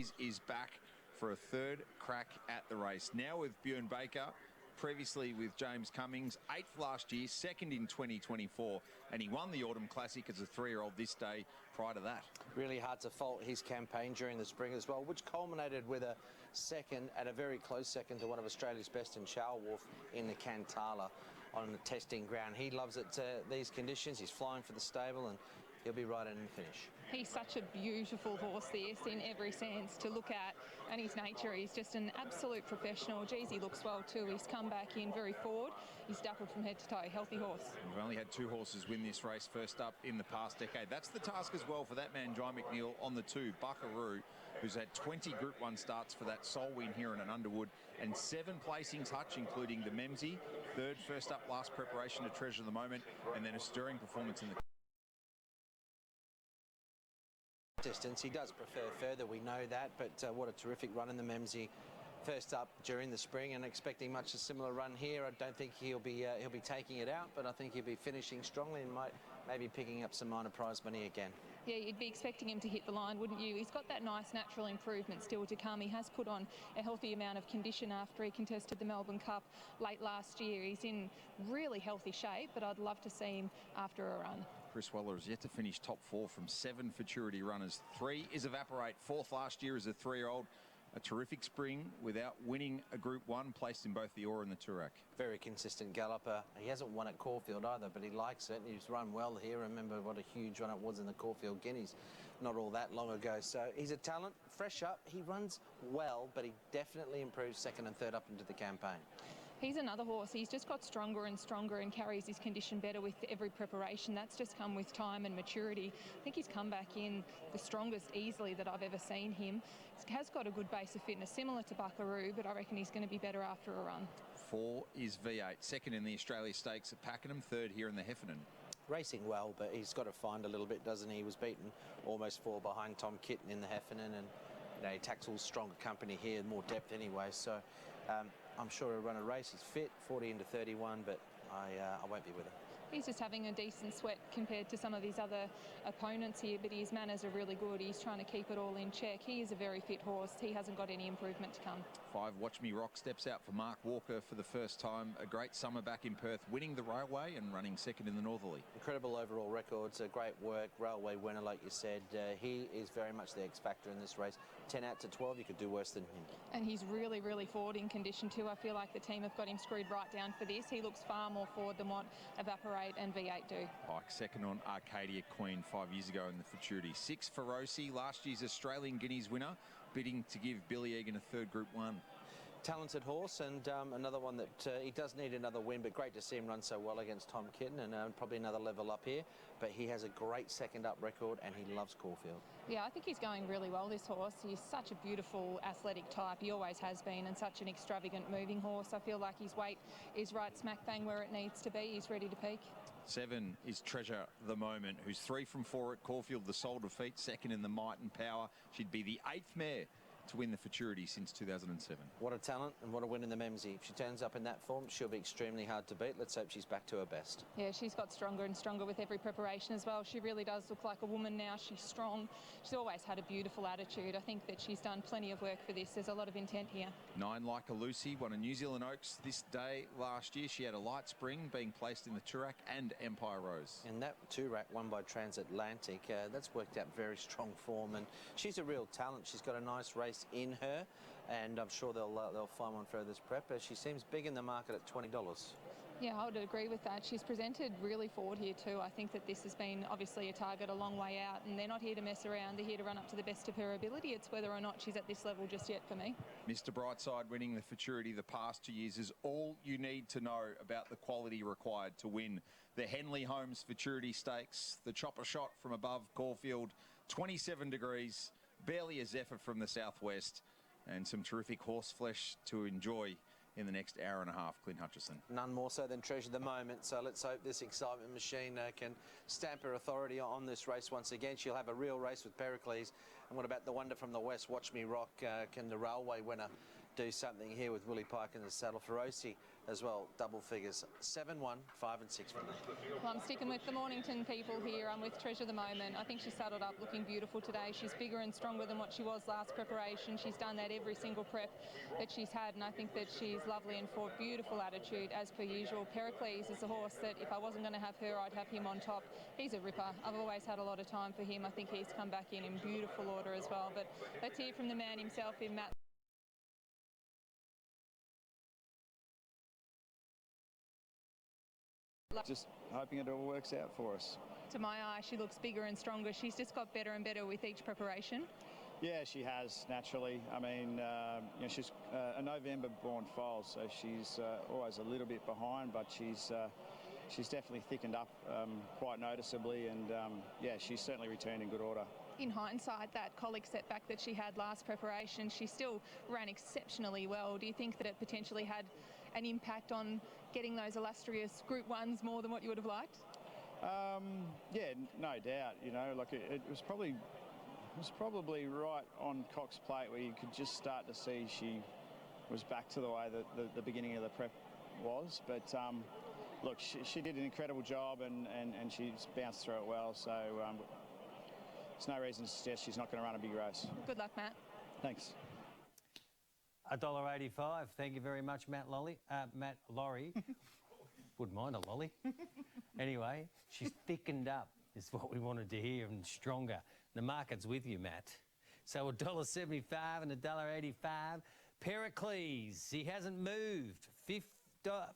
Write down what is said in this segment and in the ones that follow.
Guineas is back for a third crack at the race. Now with Bjorn Baker, previously with James Cummings, 8th last year, 2nd in 2024, and he won the Autumn Classic as a 3-year-old this day prior to that. Really hard to fault his campaign during the spring as well, which culminated with a second, and a very close second to one of Australia's best in Charlewolf in the Cantala on the testing ground. He loves it, these conditions. He's flying for the stable and he'll be right in the finish. He's such a beautiful horse, this, in every sense to look at, and his nature, he's just an absolute professional. Geez, he looks well too. He's come back in very forward. He's dappled from head to toe, healthy horse. We've only had 2 horses win this race first up in the past decade. That's the task as well for that man, John McNeil, on the 2, Buckaroo, who's had 20 Group 1 starts for that sole win here in an Underwood, and 7 placings, Hutch, including the Memsey, 3rd first up last preparation to Treasure the Moment, and then a stirring performance in the distance. He does prefer further, we know that, but what a terrific run in the Memsey first up during the spring, and expecting much a similar run here. I don't think he'll be taking it out, but I think he'll be finishing strongly and might maybe picking up some minor prize money again. Yeah, you'd be expecting him to hit the line, wouldn't you? He's got that nice natural improvement still to come. He has put on a healthy amount of condition after he contested the Melbourne Cup late last year. He's in really healthy shape, but I'd love to see him after a run. Chris Weller has yet to finish top 4 from 7 Futurity runners. 3 is Evaporate, 4th last year as a 3-year-old. A terrific spring without winning a Group 1, placed in both the Ora and the Toorak. Very consistent galloper. He hasn't won at Caulfield either, but he likes it. He's run well here. Remember what a huge run it was in the Caulfield Guineas not all that long ago. So he's a talent, fresh up. He runs well, but he definitely improves 2nd and 3rd up into the campaign. He's another horse. He's just got stronger and stronger and carries his condition better with every preparation. That's just come with time and maturity. I think he's come back in the strongest easily that I've ever seen him. He has got a good base of fitness, similar to Buckaroo, but I reckon he's going to be better after a run. 4 is V8, 2nd in the Australia Stakes at Pakenham, 3rd here in the Heffernan. Racing well, but he's got to find a little bit, doesn't he? He was beaten almost 4 behind Tom Kitten in the Heffernan, and he tackles stronger company here, more depth anyway. So I'm sure he'll run a race. He's fit, 40 into 31, but I won't be with him. He's just having a decent sweat compared to some of his other opponents here, but his manners are really good. He's trying to keep it all in check. He is a very fit horse. He hasn't got any improvement to come. 5, Watch Me Rock, steps out for Mark Walker for the first time. A great summer back in Perth, winning the Railway and running 2nd in the Northerly. Incredible overall records, great work. Railway winner, like you said. He is very much the X factor in this race. 10 out to 12, you could do worse than him. And he's really, really forward in condition too. I feel like the team have got him screwed right down for this. He looks far more forward than what Evaporate and V8 do. Pike 2nd on Arcadia Queen 5 years ago in the Futurity. 6 for Rosie, last year's Australian Guineas winner, bidding to give Billy Egan a 3rd Group 1. Talented horse, and another one that he does need another win, but great to see him run so well against Tom Kitten, and probably another level up here. But he has a great 2nd up record, and he loves Caulfield. Yeah, I think he's going really well, this horse. He's such a beautiful athletic type. He always has been, and such an extravagant moving horse. I feel like his weight is right smack bang where it needs to be. He's ready to peak. 7 is Treasure the Moment, who's 3 from 4 at Caulfield, the sole defeat, 2nd in the Might and Power. She'd be the 8th mare to win the Futurity since 2007. What a talent and what a win in the Memsey. If she turns up in that form, she'll be extremely hard to beat. Let's hope she's back to her best. Yeah, she's got stronger and stronger with every preparation as well. She really does look like a woman now. She's strong. She's always had a beautiful attitude. I think that she's done plenty of work for this. There's a lot of intent here. 9 Like a Lucy won a New Zealand Oaks this day last year. She had a light spring, being placed in the Toorak and Empire Rose. And that Toorak won by Transatlantic, that's worked out very strong form, and she's a real talent. She's got a nice race in her, and I'm sure they'll find one for this prep. She seems big in the market at $20. Yeah, I would agree with that. She's presented really forward here too. I think that this has been obviously a target a long way out, and they're not here to mess around. They're here to run up to the best of her ability. It's whether or not she's at this level just yet for me. Mr. Brightside winning the Futurity the past 2 years is all you need to know about the quality required to win the Henley Holmes Futurity Stakes. The chopper shot from above Caulfield, 27 degrees, barely a zephyr from the southwest, and some terrific horse flesh to enjoy in the next hour and a half. Clint Hutchison. None more so than Treasure the Moment, so let's hope this excitement machine can stamp her authority on this race once again. She'll have a real race with Pericles. And what about the wonder from the west, Watch Me Rock? Can the Railway winner do something here with Willie Pike in the saddle? Feroci as well, double figures. 7, 1, 5 and 6 for me. Well, I'm sticking with the Mornington people here. I'm with Treasure the Moment. I think she saddled up looking beautiful today. She's bigger and stronger than what she was last preparation. She's done that every single prep that she's had, and I think that she's lovely and for beautiful attitude as per usual. Pericles is a horse that if I wasn't going to have her, I'd have him on top. He's a ripper. I've always had a lot of time for him. I think he's come back in beautiful order as well. But let's hear from the man himself in Matt. Just hoping it all works out for us. To my eye, she looks bigger and stronger. She's just got better and better with each preparation. Yeah, she has, naturally. I mean, she's a November-born foal, so she's always a little bit behind, but she's definitely thickened up quite noticeably, and yeah, she's certainly returned in good order. In hindsight, that colic setback that she had last preparation, she still ran exceptionally well. Do you think that it potentially had an impact on getting those illustrious Group 1s more than what you would have liked? Yeah, no doubt. Like it was probably right on Cox's plate where you could just start to see she was back to the way that the beginning of the prep was. But look, she did an incredible job and she's bounced through it well. So there's no reason to suggest she's not going to run a big race. Good luck, Matt. Thanks. $1.85. Thank you very much, Matt Laurie. Wouldn't mind a lolly. Anyway, she's thickened up, is what we wanted to hear, and stronger. The market's with you, Matt. So $1.75 and $1.85. Pericles, he hasn't moved.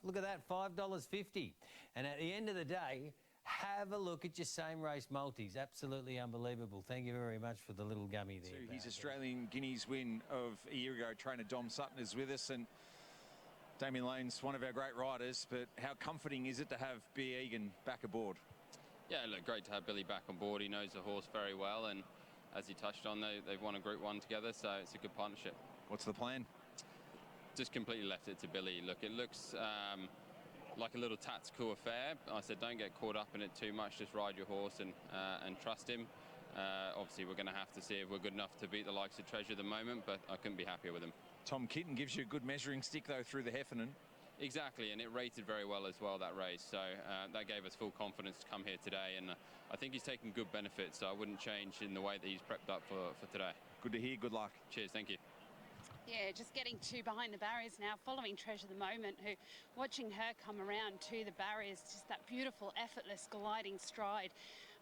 Look at that, $5.50. And at the end of the day, have a look at your same race multis. Absolutely unbelievable. Thank you very much for the little gummy there. So his Australian Guineas win of a year ago, trainer Dom Sutton is with us, and Damien Lane's one of our great riders, but how comforting is it to have B. Egan back aboard? Yeah, look, great to have Billy back on board. He knows the horse very well, and as he touched on, they've won a Group 1 together, so it's a good partnership. What's the plan? Just completely left it to Billy. Look, it looks like a little tactical affair. I said, don't get caught up in it too much. Just ride your horse and trust him. Obviously, we're going to have to see if we're good enough to beat the likes of Treasure at the moment, but I couldn't be happier with him. Tom Kitten gives you a good measuring stick, though, through the Heffernan. Exactly, and it rated very well as well, that race. So that gave us full confidence to come here today, and I think he's taken good benefit, so I wouldn't change in the way that he's prepped up for today. Good to hear. Good luck. Cheers. Thank you. Yeah, just getting to behind the barriers now, following Treasure the Moment, who, watching her come around to the barriers, just that beautiful, effortless, gliding stride.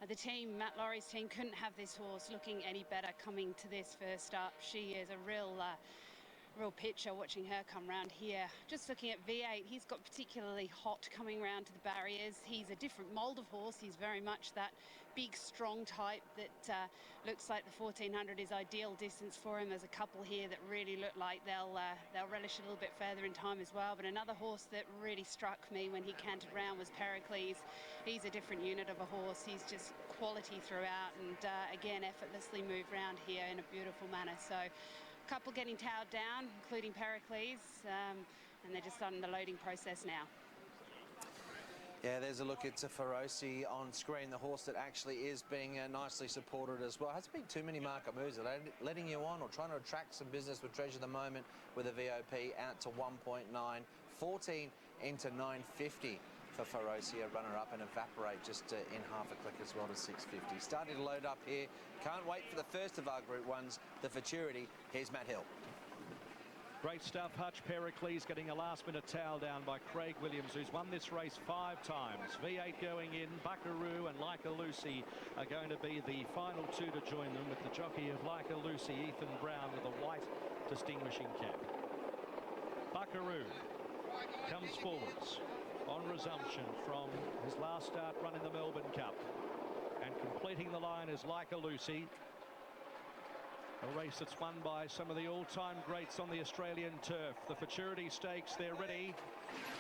The team, Matt Laurie's team, couldn't have this horse looking any better coming to this first up. She is a real picture watching her come round here. Just looking at V8, he's got particularly hot coming round to the barriers. He's a different mould of horse. He's very much that big, strong type that looks like the 1400 is ideal distance for him. There's a couple here that really look like they'll relish a little bit further in time as well. But another horse that really struck me when he cantered round was Pericles. He's a different unit of a horse. He's just quality throughout, and again, effortlessly moved round here in a beautiful manner. So couple getting towed down, including Pericles, and they're just starting the loading process now. Yeah, there's a look at Feroci on screen, the horse that actually is being nicely supported as well. Hasn't been too many market moves. Are they letting you on or trying to attract some business with Treasure the Moment with a VOP out to 1.9, 14 into 950 for Feroci, a runner-up, and Evaporate just in half a click as well to 650. Starting to load up here. Can't wait for the first of our Group 1s, the Futurity. Here's Matt Hill. Great stuff. Hutch Pericles getting a last-minute towel down by Craig Williams, who's won this race 5 times. V8 going in. Buckaroo and Like a Lucy are going to be the final 2 to join them, with the jockey of Like a Lucy, Ethan Brown, with a white distinguishing cap. Buckaroo comes forwards on resumption from his last start run in the Melbourne Cup, and completing the line is Like a Lucy, a race that's won by some of the all-time greats on the Australian turf. The Futurity Stakes, they're ready,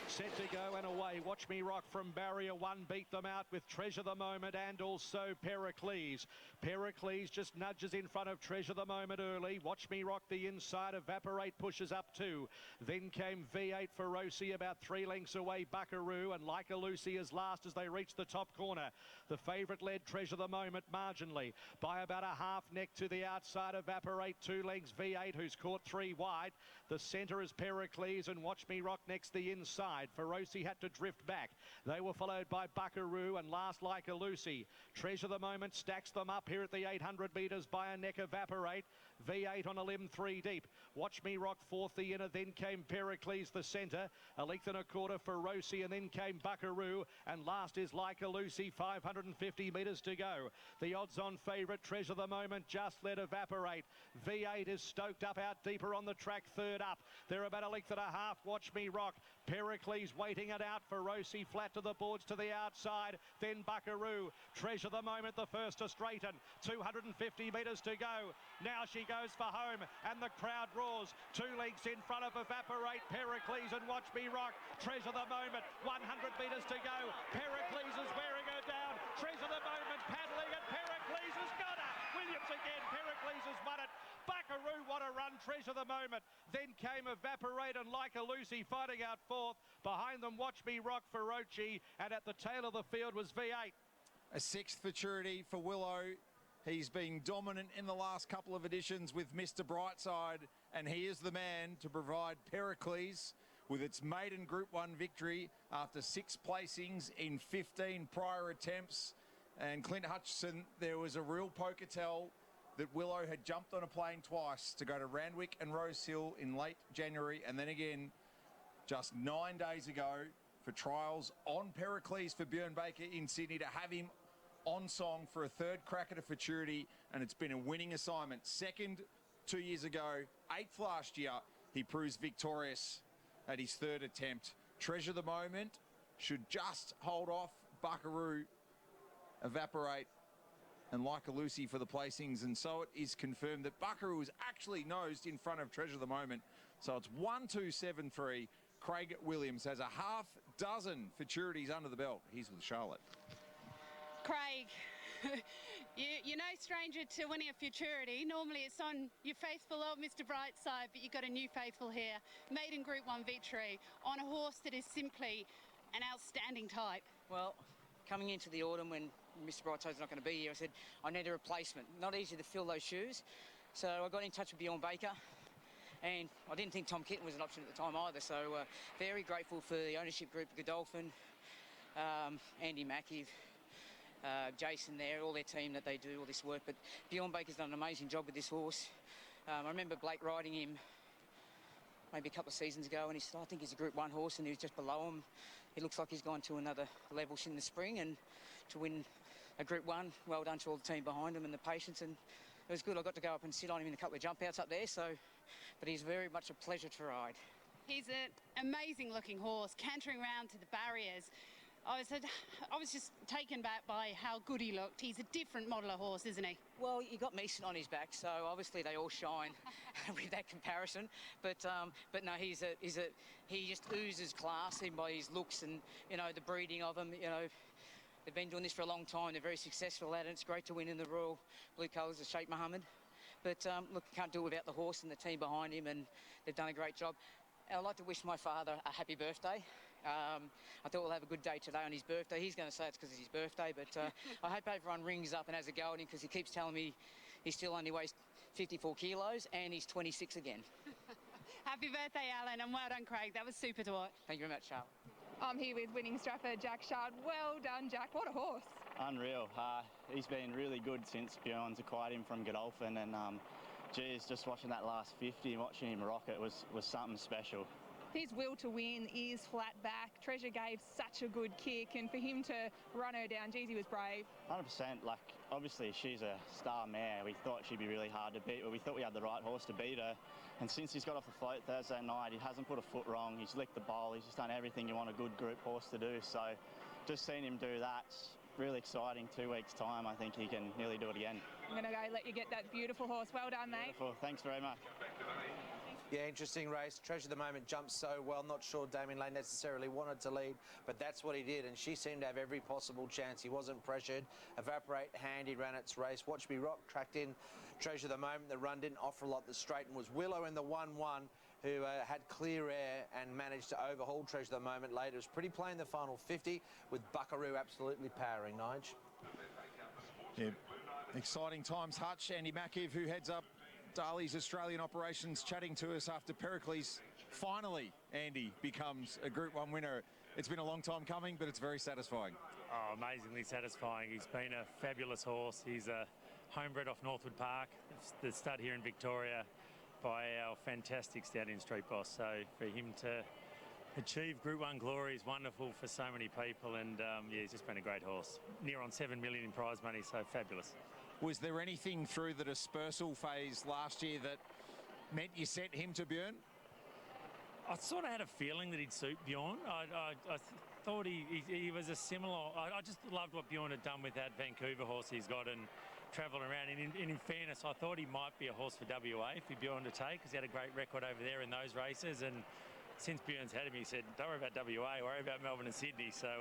set to go and away. Watch Me Rock from barrier 1 beat them out with Treasure the Moment and also Pericles. Pericles just nudges in front of Treasure the Moment early. Watch Me Rock the inside. Evaporate pushes up 2. Then came V8 Feroci about 3 lengths away. Buckaroo and Like a Lucy as last as they reach the top corner. The favourite led Treasure the Moment marginally by about a half neck to the outside. Evaporate 2 lengths. V8, who's caught 3 wide. The centre is Pericles and Watch Me Rock next the inside. inside. Feroci had to drift back. They were followed by Buckaroo and last Like a Lucy. Treasure the Moment stacks them up here at the 800 metres by a neck Evaporate. V8 on a limb 3 deep. Watch Me Rock fourth the inner, then came Pericles the centre. A length and a quarter Feroci, and then came Buckaroo, and last is Like a Lucy, 550 metres to go. The odds-on favourite Treasure the Moment just let Evaporate. V8 is stoked up out deeper on the track, third up. They're about a length and a half. Watch Me Rock. Pericles waiting it out. Feroci flat to the boards to the outside. Then Buckaroo. Treasure the Moment, the first to straighten. 250 metres to go. Now she goes for home, and the crowd roars. 2 lengths in front of Evaporate, Pericles and Watch Me Rock. Treasure the Moment, 100 metres to go. Pericles is wearing her down. Treasure the Moment paddling, and Pericles has got her. Williams again. Pericles has won it. Buckaroo, what a run. Treasure the Moment. Then came Evaporate and Like a Lucy fighting out fourth. Behind them, Watch Me Rock, Feroci, and at the tail of the field was V8. A 6th Futurity for Willow. He's been dominant in the last couple of editions with Mr. Brightside, and he is the man to provide Pericles with its maiden Group 1 victory after 6 placings in 15 prior attempts. And Clint Hutchison, there was a real poker tell that Willow had jumped on a plane twice to go to Randwick and Rose Hill in late January, and then again just 9 days ago for trials on Pericles for Björn Baker in Sydney, to have him on song for a third crack at a Futurity, and it's been a winning assignment. 2nd 2 years ago, 8th last year. He proves victorious at his 3rd attempt. Treasure the Moment should just hold off Buckaroo, Evaporate, and Like a Lucy for the placings, and so it is confirmed that Buckaroo is actually nosed in front of Treasure the Moment. So it's 1-2-7-3. Craig Williams has a half dozen Futurities under the belt. He's with Charlotte. Craig, you're no stranger to winning a Futurity. Normally it's on your faithful old Mr. Brightside, but you've got a new faithful here. Maiden Group 1 victory on a horse that is simply an outstanding type. Well, coming into the autumn when Mr. Brightside's not going to be here, I said I need a replacement. Not easy to fill those shoes. So I got in touch with Bjorn Baker, and I didn't think Tom Kitten was an option at the time either. So very grateful for the ownership group, Godolphin, Andy Mackie, Jason there, all their team that they do all this work. But Bjorn Baker's done an amazing job with this horse. I remember Blake riding him maybe a couple of seasons ago, and I think he's a Group 1 horse, and he was just below him. It looks like he's gone to another level in the spring, and to win a Group 1, well done to all the team behind him and the patience, and it was good. I got to go up and sit on him in a couple of jump outs up there, but he's very much a pleasure to ride. He's an amazing looking horse, cantering round to the barriers. I was just taken back by how good he looked. He's a different model of horse, isn't he? Well, you got me sitting on his back, so obviously they all shine with that comparison. But no, he just oozes class in by his looks and the breeding of him. They've been doing this for a long time. They're very successful at it. It's great to win in the Royal Blue Colours of Sheikh Mohammed. But look, you can't do it without the horse and the team behind him, and they've done a great job. I'd like to wish my father a happy birthday. I thought we'll have a good day today on his birthday. He's going to say it's because it's his birthday, but I hope everyone rings up and has a go at him, because he keeps telling me he still only weighs 54 kilos and he's 26 again. Happy birthday, Alan, and well done, Craig. That was super to watch. Thank you very much, Charlotte. I'm here with winning strapper Jack Shard. Well done, Jack. What a horse. Unreal. He's been really good since Bjorn's acquired him from Godolphin, and geez, just watching that last 50 and watching him rock it was something special. His will to win, ears flat back. Treasure gave such a good kick, and for him to run her down, geez, he was brave. 100%. Like, obviously, she's a star mare. We thought she'd be really hard to beat, but we thought we had the right horse to beat her. And since he's got off the float Thursday night, he hasn't put a foot wrong. He's licked the bowl. He's just done everything you want a good group horse to do. So just seeing him do that's really exciting. 2 weeks' time, I think he can nearly do it again. I'm going to go let you get that beautiful horse. Well done, mate. Beautiful. Thanks very much. Yeah, interesting race. Treasure the Moment jumped so well. Not sure Damien Lane necessarily wanted to lead, but that's what he did, and she seemed to have every possible chance. He wasn't pressured. Evaporate, Handy ran its race. Watch Me Rock tracked in Treasure the Moment. The run didn't offer a lot. The straighten was Willow in the 1-1, who had clear air and managed to overhaul Treasure the Moment later. It was pretty plain the final 50, with Buckaroo absolutely powering, Nige. Yeah, exciting times. Hutch, Andy Mackie, who heads up Darley's Australian operations, chatting to us after Pericles finally, Andy becomes a Group 1 winner. It's been a long time coming, but it's very satisfying. Oh, amazingly satisfying. He's been a fabulous horse. He's a homebred off Northwood Park, the stud here in Victoria, by our fantastic stallion Street Boss. So for him to achieve Group 1 glory is wonderful for so many people, and yeah, he's just been a great horse. Near on 7 million in prize money, so fabulous. Was there anything through the dispersal phase last year that meant you sent him to Björn? I sort of had a feeling that he'd suit Bjorn. I thought he was a similar... I just loved what Bjorn had done with that Vancouver horse he's got and travelled around. And in fairness, I thought he might be a horse for WA for Bjorn to take, because he had a great record over there in those races. And since Bjorn's had him, he said, don't worry about WA, worry about Melbourne and Sydney. So,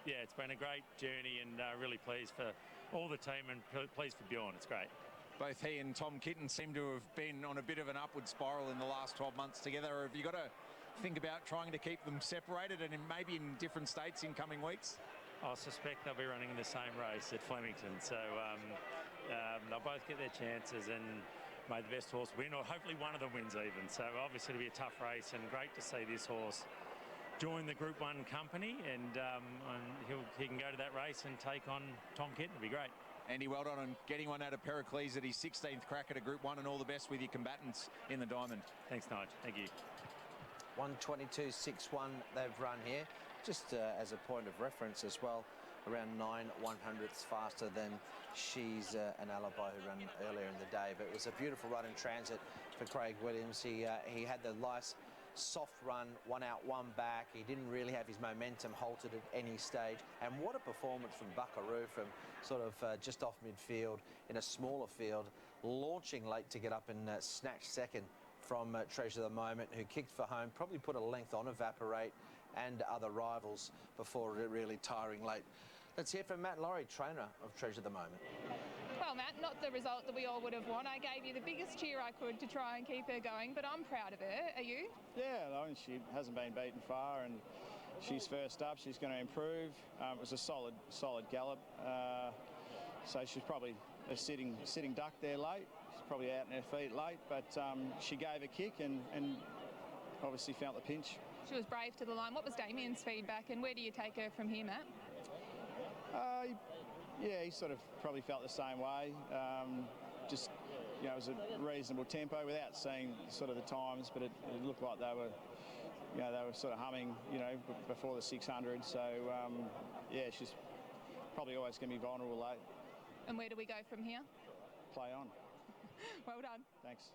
yeah, it's been a great journey, and really pleased for all the team and pleased for Bjorn. It's great. Both he and Tom Kitten seem to have been on a bit of an upward spiral in the last 12 months together. Have you got to think about trying to keep them separated and maybe in different states in coming weeks? I suspect they'll be running in the same race at Flemington. So they'll both get their chances, and may the best horse win, or hopefully one of them wins even. So obviously it'll be a tough race, and great to see this horse join the Group 1 company, and he can go to that race and take on Tom Kitten. It'll be great. Andy, well done on getting one out of Pericles at his 16th crack at a Group 1, and all the best with your combatants in the Diamond. Thanks, Nigel. Thank you. 122.61 they've run here. Just as a point of reference as well, around 9/100ths faster than She's an Alibi who ran earlier in the day. But it was a beautiful run in transit for Craig Williams. He had the nice soft run, one out, one back. He didn't really have his momentum halted at any stage. And what a performance from Buckaroo, from sort of just off midfield in a smaller field, launching late to get up and snatch second from Treasure the Moment, who kicked for home, probably put a length on Evaporate and other rivals before really tiring late. Let's hear from Matt Laurie, trainer of Treasure the Moment. Well, Matt, not the result that we all would have won. I gave you the biggest cheer I could to try and keep her going, but I'm proud of her. Are you? Yeah, I mean, she hasn't been beaten far, and she's first up. She's going to improve. It was a solid gallop. So she's probably a sitting duck there late. She's probably out in her feet late, but she gave a kick and obviously felt the pinch. She was brave to the line. What was Damien's feedback, and where do you take her from here, Matt? Yeah, he sort of probably felt the same way. Just, you know, it was a reasonable tempo without seeing sort of the times, but it looked like they were sort of humming, you know, before the 600. So, yeah, she's probably always going to be vulnerable late. And where do we go from here? Play on. Well done. Thanks.